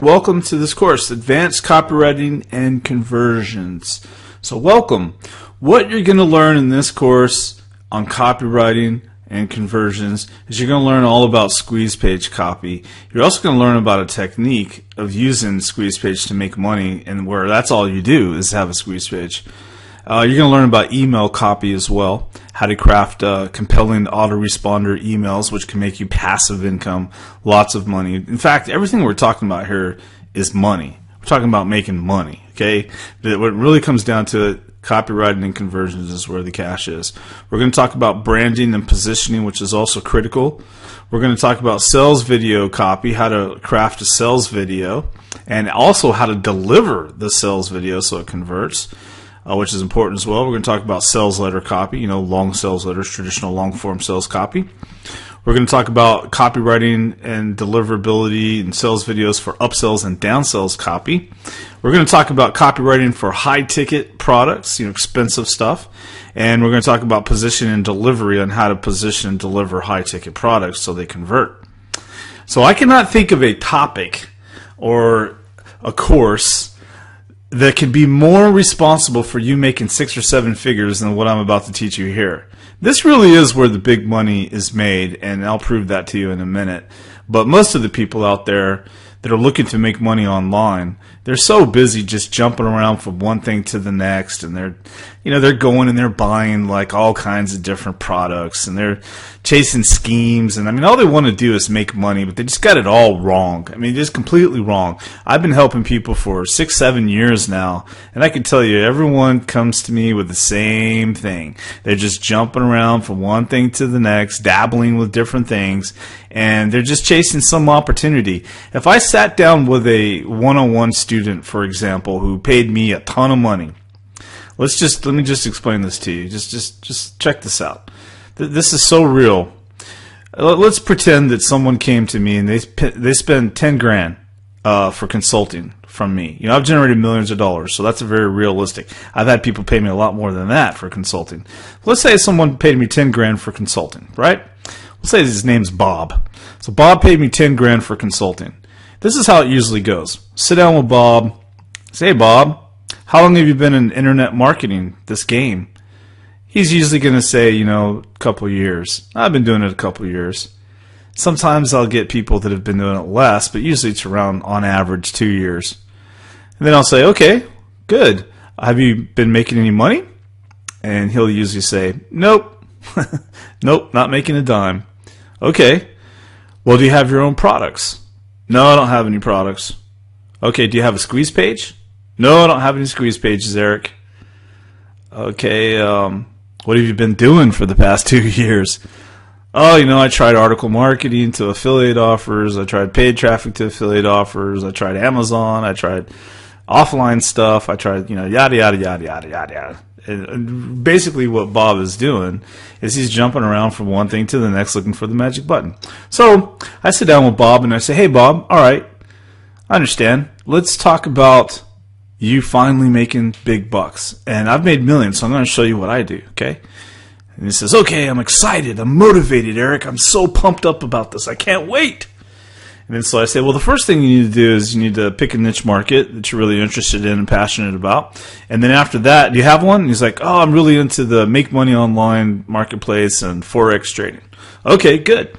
welcome to this course, Advanced Copywriting and Conversions. So welcome. What you're going to learn in this course on copywriting and conversions is you're going to learn all about squeeze page copy. You're also going to learn about a technique of using squeeze page to make money, and where that's all you do is have a squeeze page. You're going to learn about email copy as well, how to craft compelling autoresponder emails, which can make you passive income, lots of money. In fact, everything we're talking about here is money. We're talking about making money, okay? What really comes down to it, copywriting and conversions is where the cash is. We're going to talk about branding and positioning, which is also critical. We're going to talk about sales video copy, how to craft a sales video, and also how to deliver the sales video so it converts. Which is important as well. We're going to talk about sales letter copy, long sales letters, traditional long form sales copy. We're going to talk about copywriting and deliverability and sales videos for upsells and downsells copy. We're going to talk about copywriting for high ticket products, expensive stuff. And we're going to talk about position and delivery on how to position and deliver high ticket products so they convert. So I cannot think of a topic or a course that can be more responsible for you making 6 or 7 figures than what I'm about to teach you here. This really is where the big money is made, and I'll prove that to you in a minute. But most of the people out there that are looking to make money online, they're so busy just jumping around from one thing to the next, and they're going and they're buying like all kinds of different products, and they're chasing schemes, and all they want to do is make money, but they just got it all wrong. Just completely wrong. I've been helping people for 6-7 years now, and I can tell you, everyone comes to me with the same thing. They're just jumping around from one thing to the next, dabbling with different things, and they're just chasing some opportunity. If I sat down with a one-on-one student, for example, who paid me a ton of money, let me just explain this to you. Just check this out. This is so real. Let's pretend that someone came to me and they spend 10 grand for consulting from me. I've generated millions of dollars, so that's very realistic. I've had people pay me a lot more than that for consulting. Let's say someone paid me 10 grand for consulting, right? Let's say his name's Bob. So Bob paid me 10 grand for consulting. This is how it usually goes. Sit down with Bob. Say, hey, Bob, how long have you been in internet marketing, this game? He's usually going to say, a couple years. I've been doing it a couple years. Sometimes I'll get people that have been doing it less, but usually it's around, on average, 2 years. And then I'll say, okay, good. Have you been making any money? And he'll usually say, nope. Nope, not making a dime. Okay. Well, do you have your own products? No, I don't have any products. Okay, do you have a squeeze page? No, I don't have any squeeze pages, Eric. Okay, what have you been doing for the past 2 years? Oh, I tried article marketing to affiliate offers. I tried paid traffic to affiliate offers. I tried Amazon. I tried offline stuff. I tried, yada, yada, yada, yada, yada. And basically what Bob is doing is he's jumping around from one thing to the next looking for the magic button. So I sit down with Bob and I say, hey, Bob, all right, I understand. Let's talk about you finally making big bucks. And I've made millions, so I'm going to show you what I do, okay? And he says, okay, I'm excited. I'm motivated, Eric. I'm so pumped up about this. I can't wait. And then so I say, well, the first thing you need to do is you need to pick a niche market that you're really interested in and passionate about. And then after that, do you have one? And he's like, oh, I'm really into the make money online marketplace and Forex trading. Okay, good.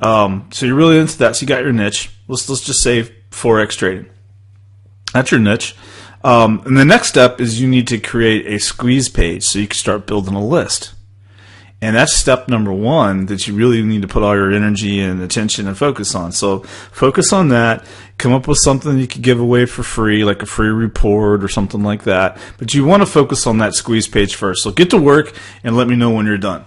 So you're really into that. So you got your niche. Let's just say Forex trading. That's your niche. And the next step is you need to create a squeeze page so you can start building a list. And that's step number 1 that you really need to put all your energy and attention and focus on. So focus on that. Come up with something you could give away for free, like a free report or something like that. But you want to focus on that squeeze page first. So get to work and let me know when you're done.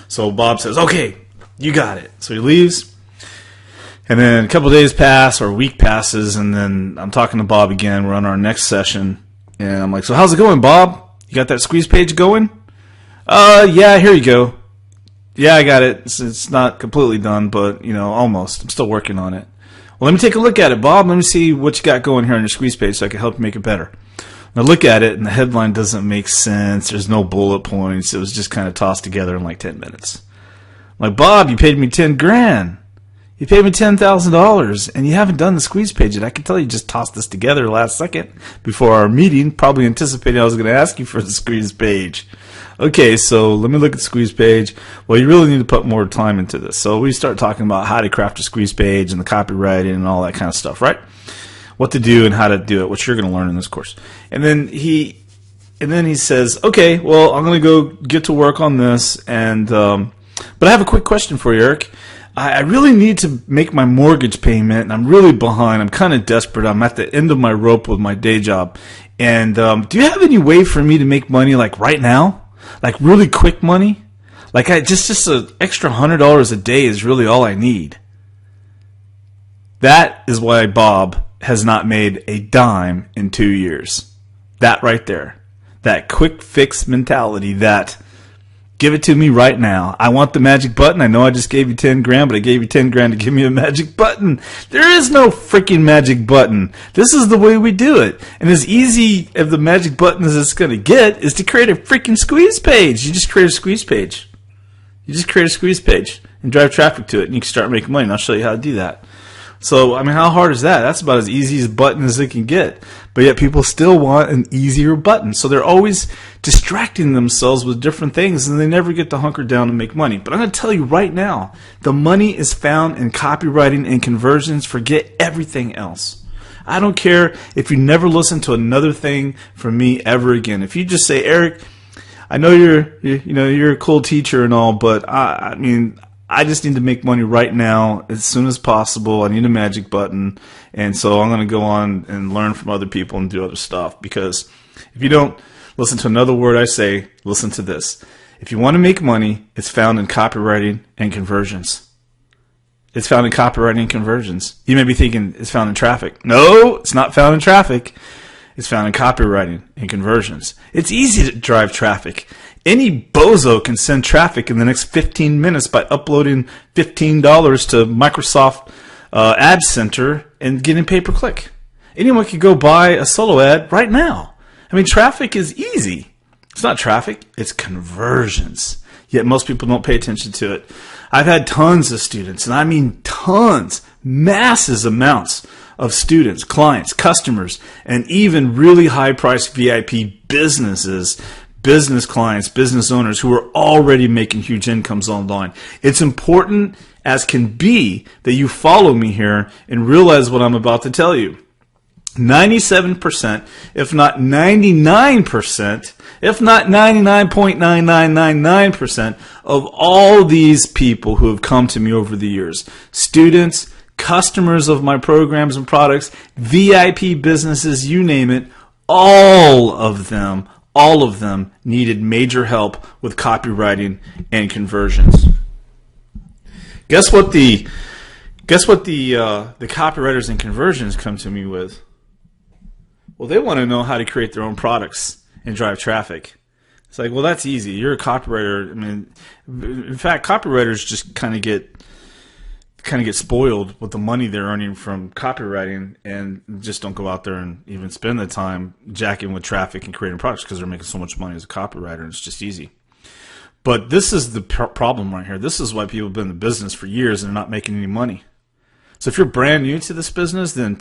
So Bob says, okay, you got it. So he leaves. And then a couple of days pass or a week passes, and then I'm talking to Bob again. We're on our next session. And I'm like, so how's it going, Bob? You got that squeeze page going? Yeah, here you go. Yeah, I got it. It's not completely done, but, almost. I'm still working on it. Well, let me take a look at it, Bob. Let me see what you got going here on your squeeze page so I can help you make it better. And I look at it, and the headline doesn't make sense. There's no bullet points. It was just kind of tossed together in like 10 minutes. I'm like, Bob, you paid me 10 grand. You paid me $10,000 and you haven't done the squeeze page yet. I can tell you just tossed this together last second before our meeting, probably anticipating I was going to ask you for the squeeze page. Okay, so let me look at the squeeze page. Well, you really need to put more time into this. So we start talking about how to craft a squeeze page and the copywriting and all that kind of stuff, right? What to do and how to do it, which you're going to learn in this course. And then he says, okay, well, I'm going to go get to work on this, and but I have a quick question for you, Eric. I really need to make my mortgage payment, and I'm really behind. I'm kind of desperate. I'm at the end of my rope with my day job. And do you have any way for me to make money like right now? Like really quick money? Like just an extra $100 a day is really all I need. That is why Bob has not made a dime in 2 years. That right there. That quick fix mentality, that give it to me right now. I want the magic button. I know I just gave you 10 grand, but I gave you 10 grand to give me a magic button. There is no freaking magic button. This is the way we do it. And as easy of the magic button as it's going to get is to create a freaking squeeze page. You just create a squeeze page. You just create a squeeze page and drive traffic to it, and you can start making money. And I'll show you how to do that. So, I mean, how hard is that? That's about as easy as a button as it can get. But yet people still want an easier button. So they're always distracting themselves with different things, and they never get to hunker down and make money. But I'm going to tell you right now, the money is found in copywriting and conversions. Forget everything else. I don't care if you never listen to another thing from me ever again. If you just say, Eric, I know you're a cool teacher and all, but I mean, I just need to make money right now as soon as possible. I need a magic button. And so I'm going to go on and learn from other people and do other stuff. Because if you don't listen to another word I say, listen to this. If you want to make money, it's found in copywriting and conversions. It's found in copywriting and conversions. You may be thinking it's found in traffic. No, it's not found in traffic. It's found in copywriting and conversions. It's easy to drive traffic. Any bozo can send traffic in the next 15 minutes by uploading $15 to Microsoft Ad Center and getting pay-per-click. Anyone can go buy a solo ad right now. I mean, traffic is easy. It's not traffic, it's conversions. Yet most people don't pay attention to it. I've had tons of students, and I mean tons, massive amounts of students, clients, customers, and even really high-priced VIP businesses, business clients, business owners who are already making huge incomes online. It's important as can be that you follow me here and realize what I'm about to tell you. 97%, if not 99%, if not 99.9999% of all these people who have come to me over the years, students, customers of my programs and products, VIP businesses, you name it, all of them needed major help with copywriting and conversions. Guess what the copywriters and conversions come to me with? Well, they want to know how to create their own products and drive traffic. It's like, well, that's easy. You're a copywriter. I mean, in fact, copywriters just kind of get spoiled with the money they're earning from copywriting and just don't go out there and even spend the time jacking with traffic and creating products because they're making so much money as a copywriter, and it's just easy. But this is the problem right here. This is why people have been in the business for years and are not making any money. So if you're brand new to this business, then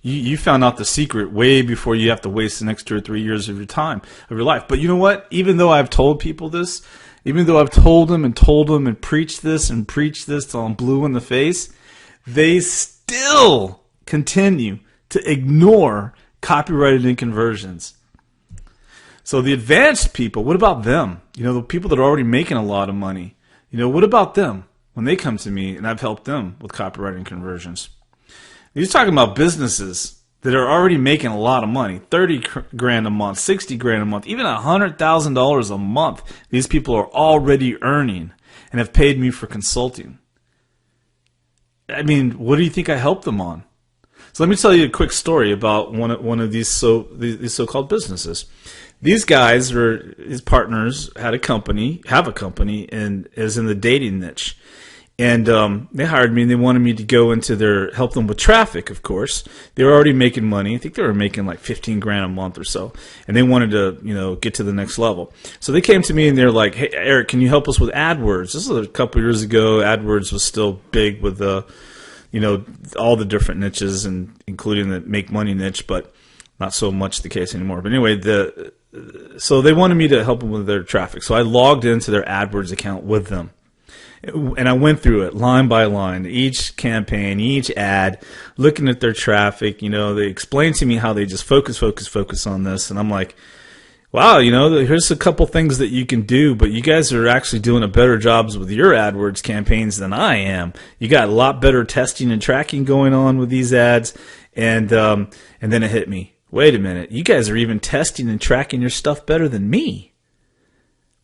you found out the secret way before you have to waste the next 2 or 3 years of your time, of your life. But you know what? Even though I've told people this, even though I've told them and preached this till I'm blue in the face, they still continue to ignore copywriting and conversions. So the advanced people, what about them? You know, the people that are already making a lot of money. You know, what about them when they come to me and I've helped them with copywriting and conversions? You're talking about businesses that are already making a lot of money, 30 grand a month, 60 grand a month, even $100,000 a month. These people are already earning and have paid me for consulting. I mean, what do you think I helped them on? So let me tell you a quick story about one of these so-called businesses. These guys, or his partners, have a company, and is in the dating niche. And they hired me, and they wanted me to go into help them with traffic, of course. They were already making money. I think they were making like 15 grand a month or so. And they wanted to, get to the next level. So they came to me and they're like, hey, Eric, can you help us with AdWords? This was a couple of years ago. AdWords was still big with all the different niches, and including the make money niche, but not so much the case anymore. But anyway, so they wanted me to help them with their traffic. So I logged into their AdWords account with them. And I went through it line by line, each campaign, each ad, looking at their traffic. They explained to me how they just focus on this. And I'm like, wow, here's a couple things that you can do, but you guys are actually doing a better jobs with your AdWords campaigns than I am. You got a lot better testing and tracking going on with these ads. And then it hit me. Wait a minute. You guys are even testing and tracking your stuff better than me.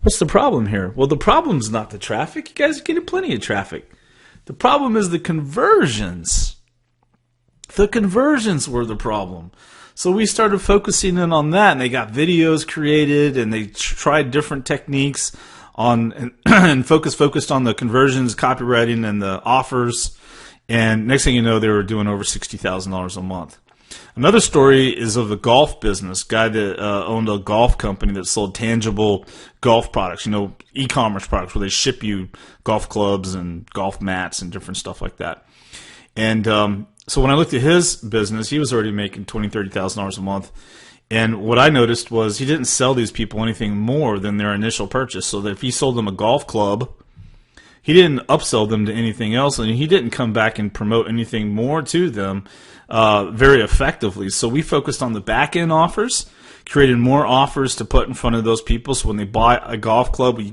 What's the problem here? Well, the problem's not the traffic. You guys are getting plenty of traffic. The problem is the conversions. The conversions were the problem. So we started focusing in on that, and they got videos created, and they tried different techniques and focused on the conversions, copywriting, and the offers. And next thing you know, they were doing over $60,000 a month. Another story is of the golf business, guy that owned a golf company that sold tangible golf products, e-commerce products where they ship you golf clubs and golf mats and different stuff like that. And so when I looked at his business, he was already making $20,000, $30,000 a month. And what I noticed was he didn't sell these people anything more than their initial purchase. So that if he sold them a golf club, he didn't upsell them to anything else, and he didn't come back and promote anything more to them very effectively. So we focused on the back-end offers, created more offers to put in front of those people. So when they buy a golf club, you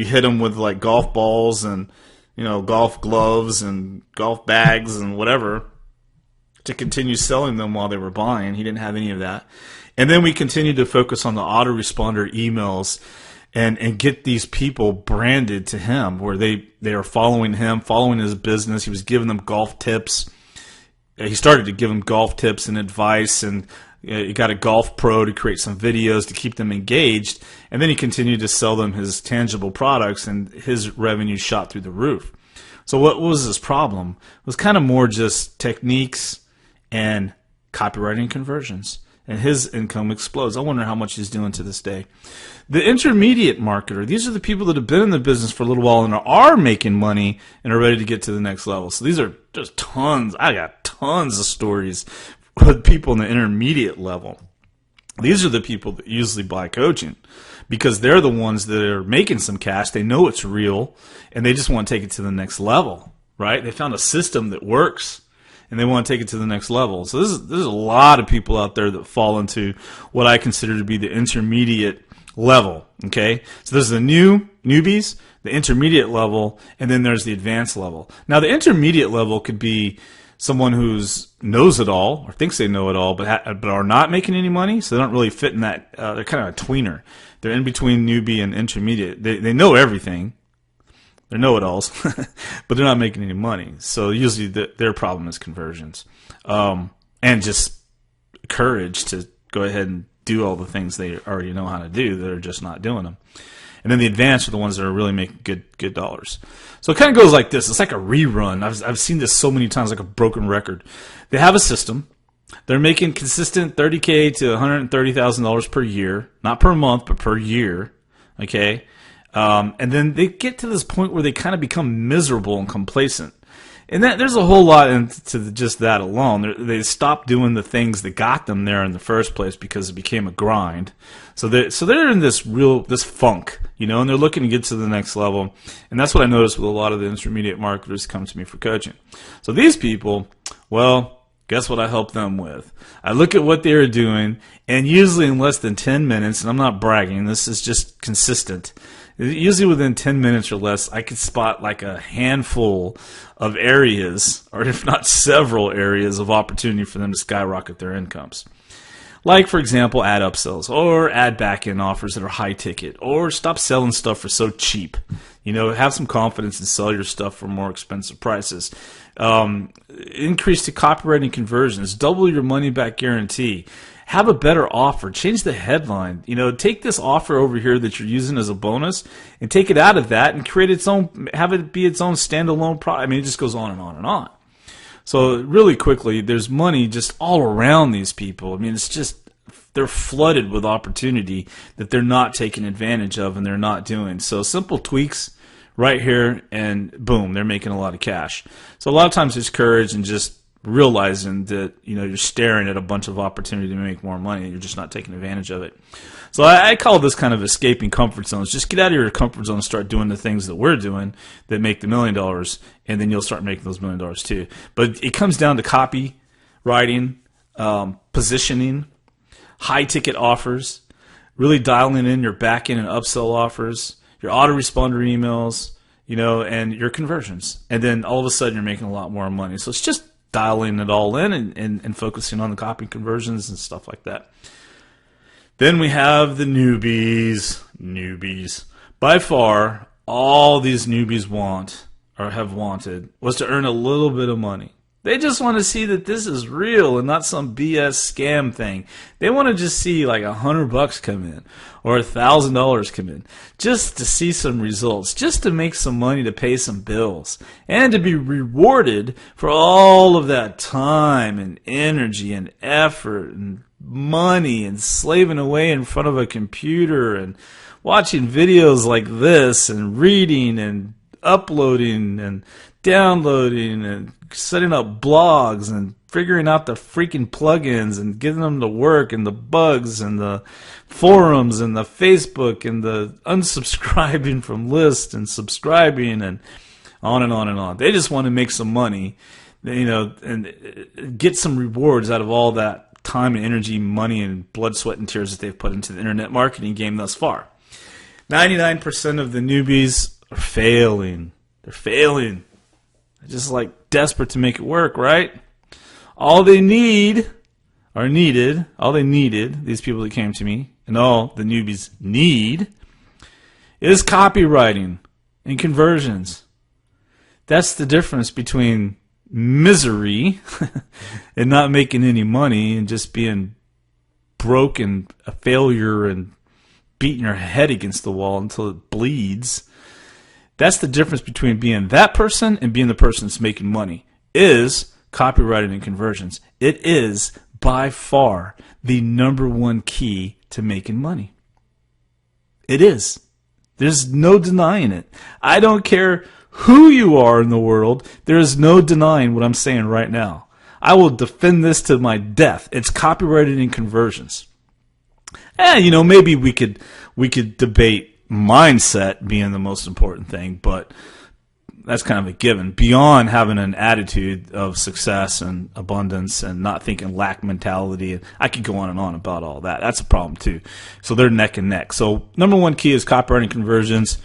hit them with like golf balls and golf gloves and golf bags and whatever to continue selling them while they were buying. He didn't have any of that. And then we continued to focus on the autoresponder emails and get these people branded to him, where they are following him, following his business. He was giving them golf tips. He started to give them golf tips and advice, and he got a golf pro to create some videos to keep them engaged. And then he continued to sell them his tangible products, and his revenue shot through the roof. So what was his problem? It was kind of more just techniques and copywriting conversions. And his income explodes. I wonder how much he's doing to this day. The intermediate marketer, these are the people that have been in the business for a little while and are making money and are ready to get to the next level. So these are just tons. I got tons of stories with people in the intermediate level. These are the people that usually buy coaching because they're the ones that are making some cash. They know it's real, and they just want to take it to the next level, right? They found a system that works, and they want to take it to the next level. So there's a lot of people out there that fall into what I consider to be the intermediate level, okay? So there's the newbies, the intermediate level, and then there's the advanced level. Now, the intermediate level could be someone who knows it all or thinks they know it all, but are not making any money, so they don't really fit in that. They're kind of a tweener. They're in between newbie and intermediate. They know everything. They're know-it-alls, but they're not making any money. So usually their problem is conversions and just courage to go ahead and do all the things they already know how to do. They're just not doing them. And then the advanced are the ones that are really making good dollars. So it kind of goes like this. It's like a rerun. I've seen this so many times, like a broken record. They have a system. They're making consistent $30K to $130,000 per year, not per month, but per year. Okay. And then they get to this point where they kind of become miserable and complacent. And there's a whole lot into just that alone. They stop doing the things that got them there in the first place because it became a grind. So they're in this funk, and they're looking to get to the next level. And that's what I noticed with a lot of the intermediate marketers come to me for coaching. So these people, well, guess what I help them with? I look at what they are doing, and usually in less than 10 minutes, and I'm not bragging, this is just consistent. Usually within 10 minutes or less, I could spot like a handful of areas, or if not several areas, of opportunity for them to skyrocket their incomes. Like, for example, ad upsells, or ad back-end offers that are high ticket, or stop selling stuff for so cheap. Have some confidence and sell your stuff for more expensive prices. Increase the copywriting conversions, double your money back guarantee. Have a better offer. Change the headline. Take this offer over here that you're using as a bonus and take it out of that and create its own, have it be its own standalone product. I mean, it just goes on and on and on. So really quickly, there's money just all around these people. I mean, it's just, they're flooded with opportunity that they're not taking advantage of and they're not doing. So simple tweaks right here and boom, they're making a lot of cash. So a lot of times it's courage and just realizing that you're staring at a bunch of opportunity to make more money and you're just not taking advantage of it. So I call this kind of escaping comfort zones. Just get out of your comfort zone and start doing the things that we're doing that make the $1 million, and then you'll start making those $1 million too. But it comes down to copywriting, positioning, high ticket offers, really dialing in your back end and upsell offers, your autoresponder emails, and your conversions. And then all of a sudden you're making a lot more money. So it's just dialing it all in and focusing on the copy conversions and stuff like that. Then we have the newbies. By far, all these newbies want or have wanted was to earn a little bit of money. They just want to see that this is real and not some BS scam thing. They want to just see like $100 come in or $1,000 come in just to see some results, just to make some money to pay some bills and to be rewarded for all of that time and energy and effort and money and slaving away in front of a computer and watching videos like this and reading and uploading and downloading and setting up blogs and figuring out the freaking plugins and getting them to work and the bugs and the forums and the Facebook and the unsubscribing from lists and subscribing and on and on and on. They just want to make some money, and get some rewards out of all that time and energy, money and blood, sweat, and tears that they've put into the internet marketing game thus far. 99% of the newbies are failing. They're failing. They're just like desperate to make it work, right? All they needed, these people that came to me, and all the newbies need, is copywriting and conversions. That's the difference between misery and not making any money and just being broke and a failure and beating your head against the wall until it bleeds. That's the difference between being that person and being the person that's making money, is copywriting and conversions. It is by far the number one key to making money. It is. There's no denying it. I don't care who you are in the world. There is no denying what I'm saying right now. I will defend this to my death. It's copywriting and conversions. Maybe we could debate mindset being the most important thing, but that's kind of a given. Beyond having an attitude of success and abundance and not thinking lack mentality, I could go on and on about all that. That's a problem too. So they're neck and neck. So number one key is copywriting conversions,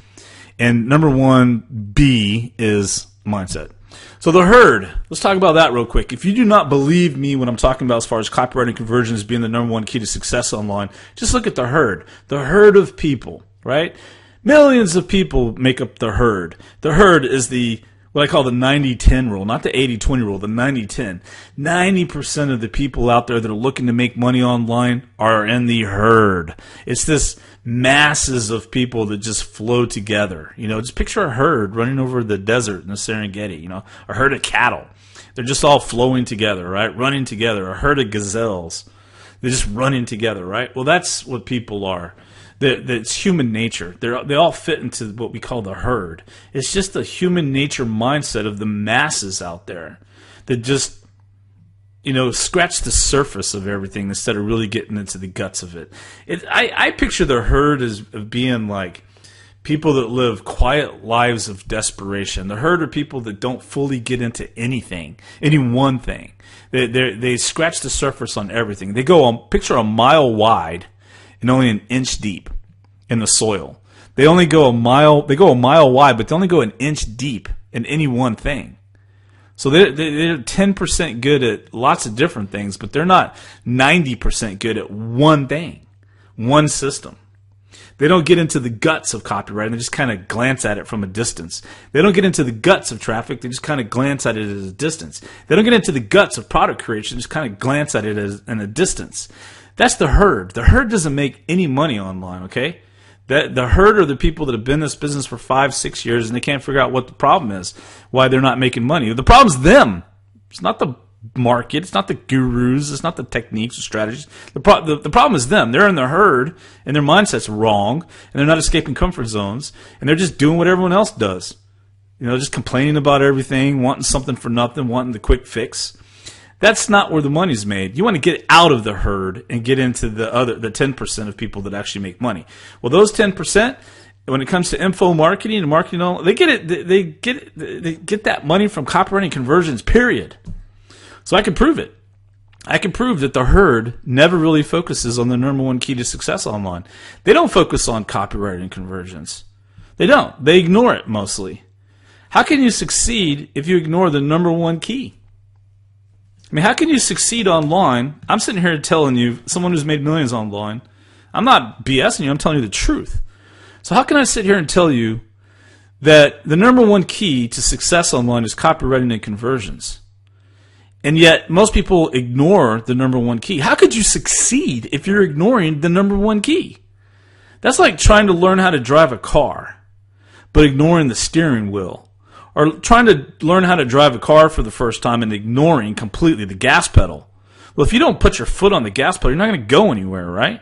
and number 1B is mindset. So the herd, let's talk about that real quick. If you do not believe me when I'm talking about as far as copywriting conversions being the number one key to success online, just look at the herd. The herd of people, right? Millions of people make up the herd. The herd is what I call the 90-10 rule, not the 80-20 rule, the 90-10. 90% of the people out there that are looking to make money online are in the herd. It's this masses of people that just flow together. Just picture a herd running over the desert in the Serengeti, a herd of cattle. They're just all flowing together, right? Running together. A herd of gazelles. They're just running together, right? Well, that's what people are. It's human nature. They all fit into what we call the herd. It's just the human nature mindset of the masses out there that just, scratch the surface of everything instead of really getting into the guts of it. I picture the herd as being like people that live quiet lives of desperation. The herd are people that don't fully get into anything, any one thing. They scratch the surface on everything. They go picture a mile wide and only an inch deep in the soil. They go a mile wide, but they only go an inch deep in any one thing. So they're 10% good at lots of different things, but they're not 90% good at one thing, one system. They don't get into the guts of copywriting. They just kind of glance at it from a distance. They don't get into the guts of traffic. They just kind of glance at it at a distance. They don't get into the guts of product creation. They just kind of glance at it in a distance. That's the herd. The herd doesn't make any money online, okay? The herd are the people that have been in this business for 5, 6 years, and they can't figure out what the problem is, why they're not making money. The problem's them. It's not the market. It's not the gurus. It's not the techniques or strategies. The problem is them. They're in the herd, and their mindset's wrong, and they're not escaping comfort zones, and they're just doing what everyone else does. Just complaining about everything, wanting something for nothing, wanting the quick fix. That's not where the money's made. You want to get out of the herd and get into the 10% of people that actually make money. Well, those 10%, when it comes to info marketing and marketing, they get it. They get that money from copywriting conversions. Period. So I can prove it. I can prove that the herd never really focuses on the number one key to success online. They don't focus on copywriting conversions. They don't. They ignore it mostly. How can you succeed if you ignore the number one key? I mean, how can you succeed online? I'm sitting here telling you, someone who's made millions online, I'm not BSing you, I'm telling you the truth. So how can I sit here and tell you that the number one key to success online is copywriting and conversions? And yet, most people ignore the number one key. How could you succeed if you're ignoring the number one key? That's like trying to learn how to drive a car, but ignoring the steering wheel. Or trying to learn how to drive a car for the first time and ignoring completely the gas pedal. Well, if you don't put your foot on the gas pedal, you're not going to go anywhere, right?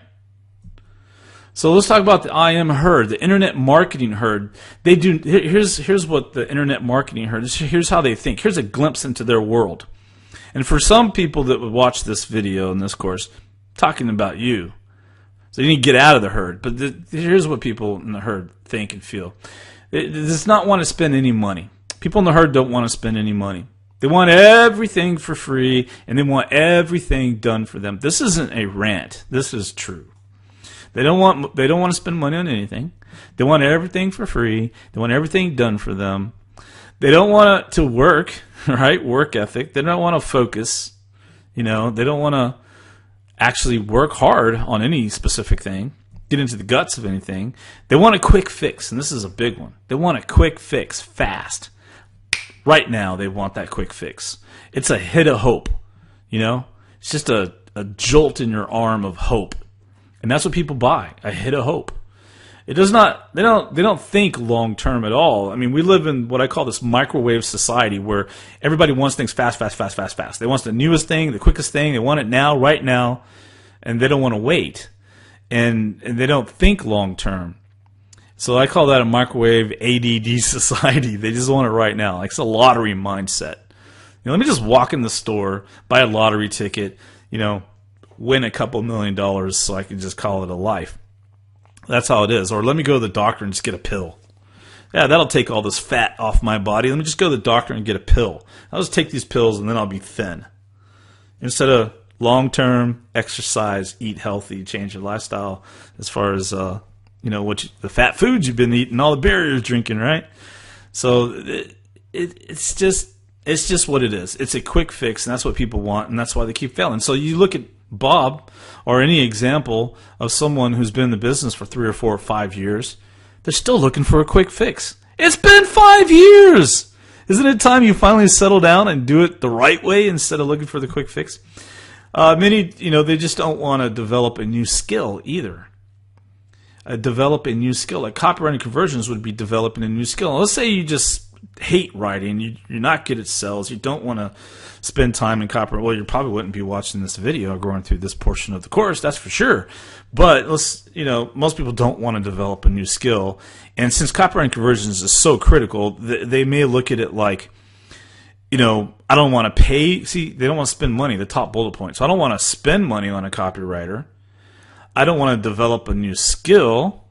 So let's talk about the IM herd, the internet marketing herd. They do. Here's what the internet marketing herd is. Here's how they think. Here's a glimpse into their world. And for some people that would watch this video in this course, talking about you, so you need to get out of the herd. But here's what people in the herd think and feel. It does not want to spend any money. People in the herd don't want to spend any money. They want everything for free, and they want everything done for them. This isn't a rant. This is true. They don't want to spend money on anything. They want everything for free. They want everything done for them. They don't want to work, right? Work ethic. They don't want to focus. They don't want to actually work hard on any specific thing. Get into the guts of anything. They want a quick fix, and this is a big one. They want a quick fix, fast. Right now, they want that quick fix. It's a hit of hope, It's just a jolt in your arm of hope, and that's what people buy. A hit of hope. It does not. They don't think long term at all. I mean, we live in what I call this microwave society where everybody wants things fast, fast, fast, fast, fast. They want the newest thing, the quickest thing. They want it now, right now, and they don't want to wait, and they don't think long term. So I call that a microwave ADD society. They just want it right now. Like it's a lottery mindset. Let me just walk in the store, buy a lottery ticket, win a couple $1 million so I can just call it a life. That's how it is. Or let me go to the doctor and just get a pill. Yeah, that'll take all this fat off my body. Let me just go to the doctor and get a pill. I'll just take these pills and then I'll be thin. Instead of long-term exercise, eat healthy, change your lifestyle as far as the fat foods you've been eating, all the beer you're drinking, right? So it's just what it is. It's a quick fix, and that's what people want, and that's why they keep failing. So you look at Bob or any example of someone who's been in the business for 3 or 4 or 5 years, they're still looking for a quick fix. It's been 5 years! Isn't it time you finally settle down and do it the right way instead of looking for the quick fix? Many, they just don't want to develop a new skill either. Develop a new skill. Like copywriting conversions would be developing a new skill. Let's say you just hate writing. You're not good at sales. You don't want to spend time in copywriting. Well, you probably wouldn't be watching this video or going through this portion of the course. That's for sure. But most people don't want to develop a new skill. And since copywriting conversions is so critical, they may look at it like, I don't want to pay. See, they don't want to spend money. The top bullet point. So I don't want to spend money on a copywriter. I don't want to develop a new skill.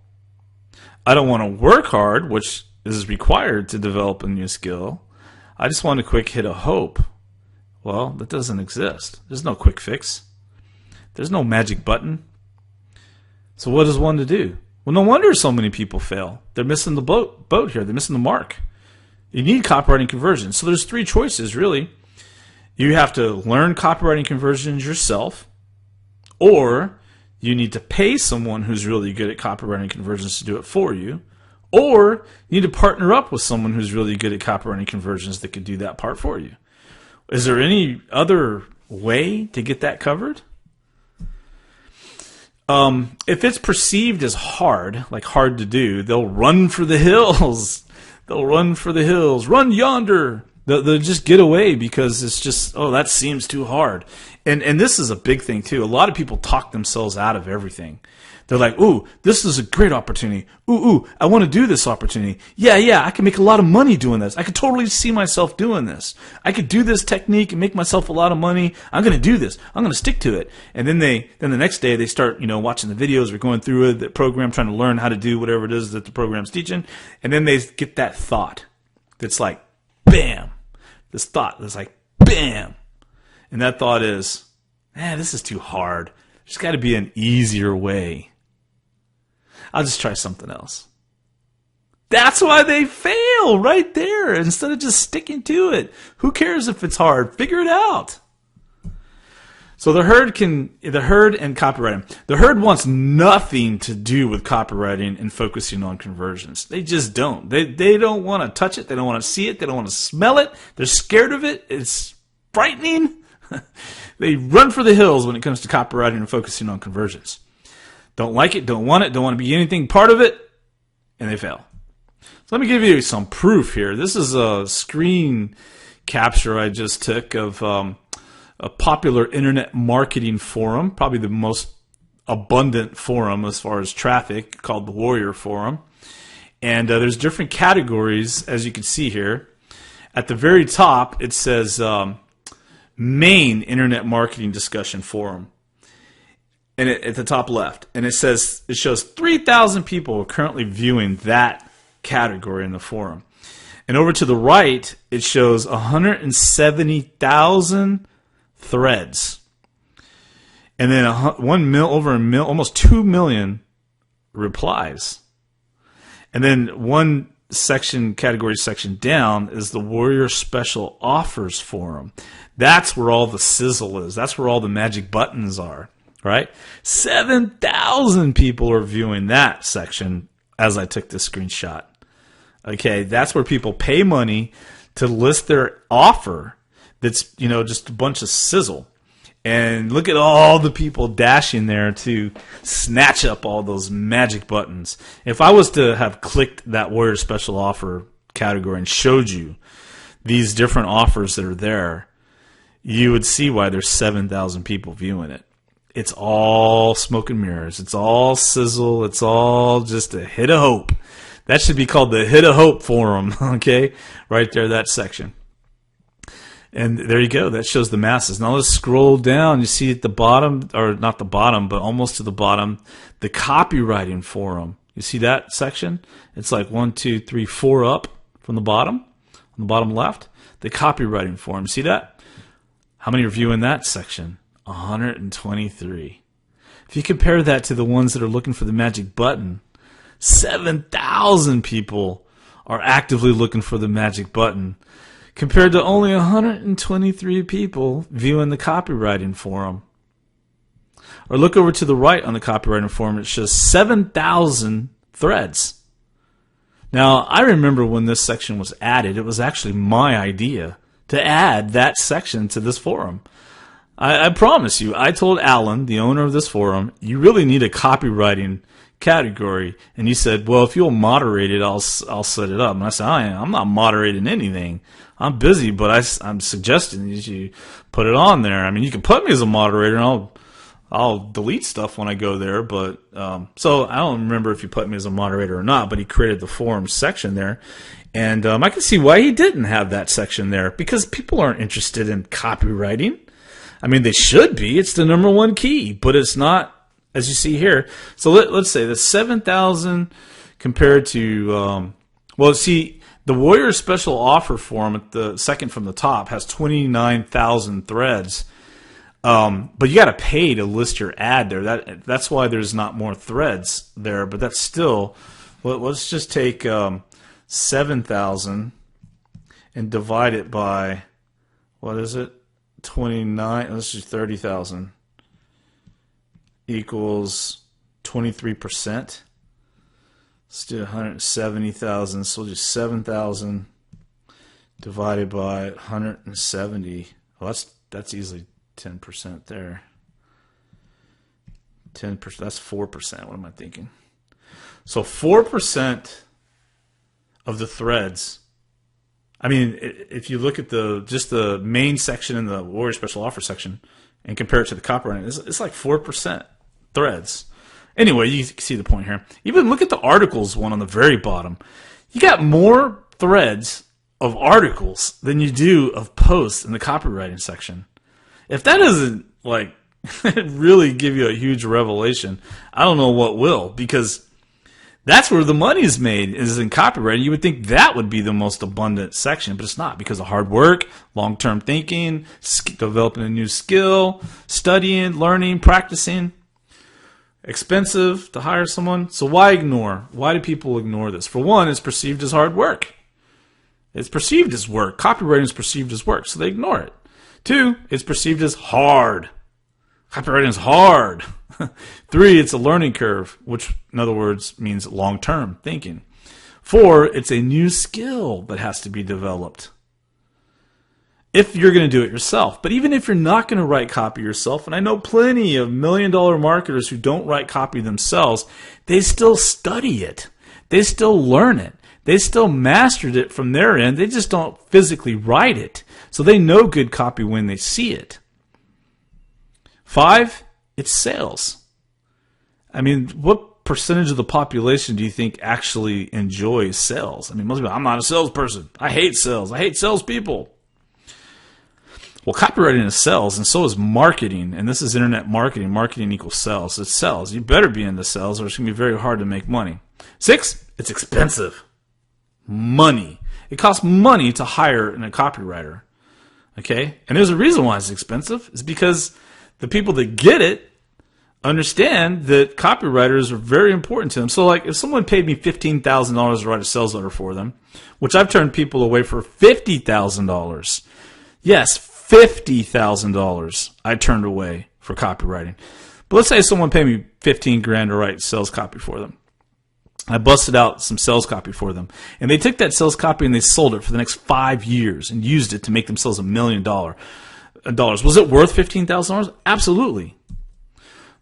I don't want to work hard, which is required to develop a new skill. I just want a quick hit of hope. Well, that doesn't exist. There's no quick fix. There's no magic button. So what is one to do? Well, no wonder so many people fail. They're missing the boat here. They're missing the mark. You need copywriting conversions. So there's 3 choices, really. You have to learn copywriting conversions yourself, or you need to pay someone who's really good at copywriting conversions to do it for you, or you need to partner up with someone who's really good at copywriting conversions that could do that part for you. Is there any other way to get that covered? If it's perceived as hard, like hard to do, they'll run for the hills. They'll run for the hills. Run yonder. They'll just get away because it's just, oh, that seems too hard. And this is a big thing too. A lot of people talk themselves out of everything. They're like, ooh, this is a great opportunity. Ooh, I want to do this opportunity. Yeah, I can make a lot of money doing this. I could totally see myself doing this. I could do this technique and make myself a lot of money. I'm going to do this. I'm going to stick to it. And then the next day they start, watching the videos or going through the program, trying to learn how to do whatever it is that the program's teaching. And then they get that thought that's like, bam. This thought that's like, bam. And that thought is, this is too hard. There's got to be an easier way. I'll just try something else. That's why they fail right there instead of just sticking to it. Who cares if it's hard? Figure it out. So the herd and copywriting. The herd wants nothing to do with copywriting and focusing on conversions. They just don't. They don't want to touch it. They don't want to see it. They don't want to smell it. They're scared of it. It's frightening. They run for the hills when it comes to copywriting and focusing on conversions. Don't like it, don't want it, don't want to be anything part of it, and they fail. So let me give you some proof here. This is a screen capture I just took of a popular internet marketing forum, probably the most abundant forum as far as traffic, called the Warrior Forum. And there's different categories, as you can see here. At the very top, it says Main Internet Marketing Discussion Forum. And at the top left, and it shows 3,000 people are currently viewing that category in the forum. And over to the right, it shows 170,000 threads, and then almost 2 million replies. And then one category section down is the Warrior Special Offers forum. That's where all the sizzle is. That's where all the magic buttons are. Right? 7,000 people are viewing that section as I took this screenshot. Okay, that's where people pay money to list their offer that's, just a bunch of sizzle. And look at all the people dashing there to snatch up all those magic buttons. If I was to have clicked that Warrior Special Offer category and showed you these different offers that are there, you would see why there's 7,000 people viewing it. It's all smoke and mirrors. It's all sizzle. It's all just a hit of hope. That should be called the Hit of Hope Forum, okay? Right there, that section. And there you go. That shows the masses. Now let's scroll down. You see at the bottom, or not the bottom, but almost to the bottom, the Copywriting Forum. You see that section? It's like 1, 2, 3, 4 up from the bottom, on the bottom left. The Copywriting Forum. See that? How many are viewing that section? 123. If you compare that to the ones that are looking for the magic button, 7,000 people are actively looking for the magic button, compared to only 123 people viewing the copywriting forum. Or look over to the right on the copywriting forum, it shows 7,000 threads. Now, I remember when this section was added, it was actually my idea to add that section to this forum. I promise you, I told Alan, the owner of this forum, you really need a copywriting category. And he said, well, if you'll moderate it, I'll set it up. And I said, I'm not moderating anything. I'm busy, but I'm suggesting that you put it on there. I mean, you can put me as a moderator, and I'll delete stuff when I go there. But so I don't remember if you put me as a moderator or not, but he created the forum section there. And I can see why he didn't have that section there, because people aren't interested in copywriting. I mean, they should be. It's the #1 key, but it's not, as you see here. So let's say the 7,000 compared to, the Warrior Special Offer Forum at the second from the top has 29,000 threads. But you got to pay to list your ad there. That's why there's not more threads there. But that's still, let's just take 7,000 and divide it by, what is it? 29, let's do 30,000 equals 23%. Let's do 170,000. So we'll do 7,000 divided by 170. Well, that's easily 10% there. 10%. That's 4%. What am I thinking? So 4% of the threads. I mean, if you look at just the main section in the Warrior Special Offer section and compare it to the copywriting, it's like 4% threads. Anyway, you can see the point here. Even look at the articles one on the very bottom. You got more threads of articles than you do of posts in the copywriting section. If that doesn't like really give you a huge revelation, I don't know what will, because that's where the money is made, is in copywriting. You would think that would be the most abundant section, but it's not, because of hard work, long-term thinking, developing a new skill, studying, learning, practicing. Expensive to hire someone. So why ignore? Why do people ignore this? For one, it's perceived as hard work. It's perceived as work. Copywriting is perceived as work, so they ignore it. Two, it's perceived as hard. Copywriting is hard. Three, it's a learning curve, which in other words means long-term thinking. Four, it's a new skill that has to be developed if you're going to do it yourself. But even if you're not going to write copy yourself, and I know plenty of million-dollar marketers who don't write copy themselves, they still study it. They still learn it. They still mastered it from their end. They just don't physically write it. So they know good copy when they see it. Five, it's sales. I mean, what percentage of the population do you think actually enjoys sales? I mean, most people, I'm not a salesperson. I hate sales. I hate salespeople. Well, copywriting is sales, and so is marketing. And this is internet marketing. Marketing equals sales. It's sales. You better be into sales, or it's going to be very hard to make money. Six, it's expensive. Money. It costs money to hire a copywriter. Okay? And there's a reason why it's expensive. It's because the people that get it understand that copywriters are very important to them. So, like, if someone paid me $15,000 to write a sales letter for them, which I've turned people away for $50,000. Yes, $50,000 I turned away for copywriting. But let's say someone paid me $15,000 to write sales copy for them. I busted out some sales copy for them. And they took that sales copy and they sold it for the next 5 years and used it to make themselves $1 million. Was it worth $15,000? Absolutely.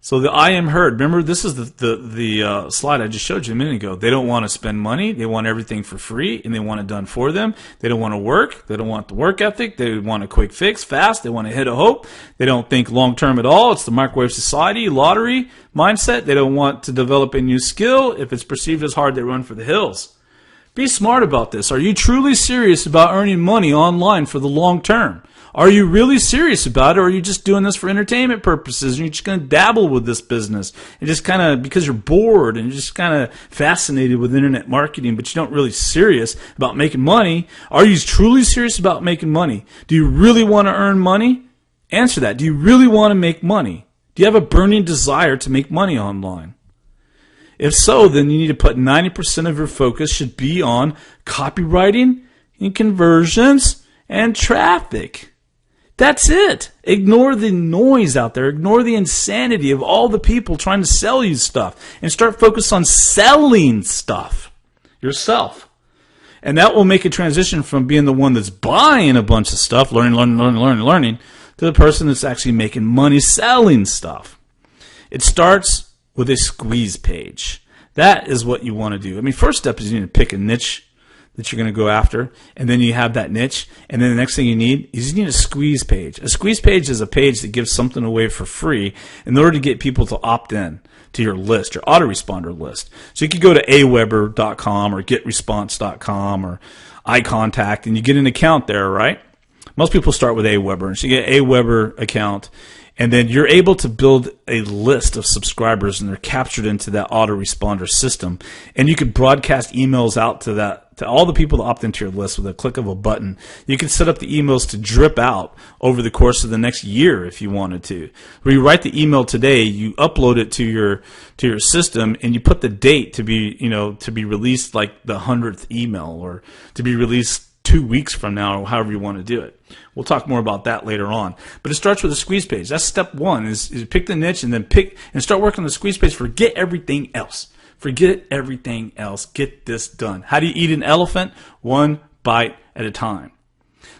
So the I am heard. Remember, this is the slide I just showed you a minute ago. They don't want to spend money. They want everything for free, and they want it done for them. They don't want to work. They don't want the work ethic. They want a quick fix, fast. They want to hit a hope. They don't think long-term at all. It's the microwave society, lottery mindset. They don't want to develop a new skill. If it's perceived as hard, they run for the hills. Be smart about this. Are you truly serious about earning money online for the long term? Are you really serious about it, or are you just doing this for entertainment purposes, and you're just going to dabble with this business and just kind of because you're bored and you're just kind of fascinated with internet marketing, but you don't really serious about making money? Are you truly serious about making money? Do you really want to earn money? Answer that. Do you really want to make money? Do you have a burning desire to make money online? If so, then you need to put 90% of your focus should be on copywriting and conversions and traffic. That's it. Ignore the noise out there. Ignore the insanity of all the people trying to sell you stuff and start focus on selling stuff yourself. And that will make a transition from being the one that's buying a bunch of stuff, learning, to the person that's actually making money selling stuff. It starts with a squeeze page. That is what you want to do. I mean, first step is you need to pick a niche that you're going to go after, and then you have that niche, and then the next thing you need is you need a squeeze page. A squeeze page is a page that gives something away for free in order to get people to opt in to your list, your autoresponder list. So you could go to aweber.com or getresponse.com or iContact, and you get an account there, right? Most people start with Aweber, and so you get an Aweber account, and then you're able to build a list of subscribers, and they're captured into that autoresponder system. And you could broadcast emails out to all the people that opt into your list with a click of a button. You can set up the emails to drip out over the course of the next year if you wanted to. Where you write the email today, you upload it to your system, and you put the date to be released like the 100th email, or to be released 2 weeks from now, or however you want to do it. We'll talk more about that later on. But it starts with a squeeze page. That's step one, is pick the niche and then start working on the squeeze page. Forget everything else. Forget everything else. Get this done. How do you eat an elephant? One bite at a time.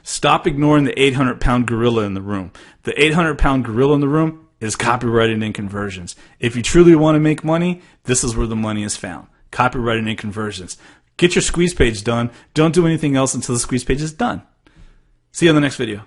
Stop ignoring the 800-pound gorilla in the room. The 800-pound gorilla in the room is copywriting and conversions. If you truly want to make money, this is where the money is found. Copywriting and conversions. Get your squeeze page done. Don't do anything else until the squeeze page is done. See you on the next video.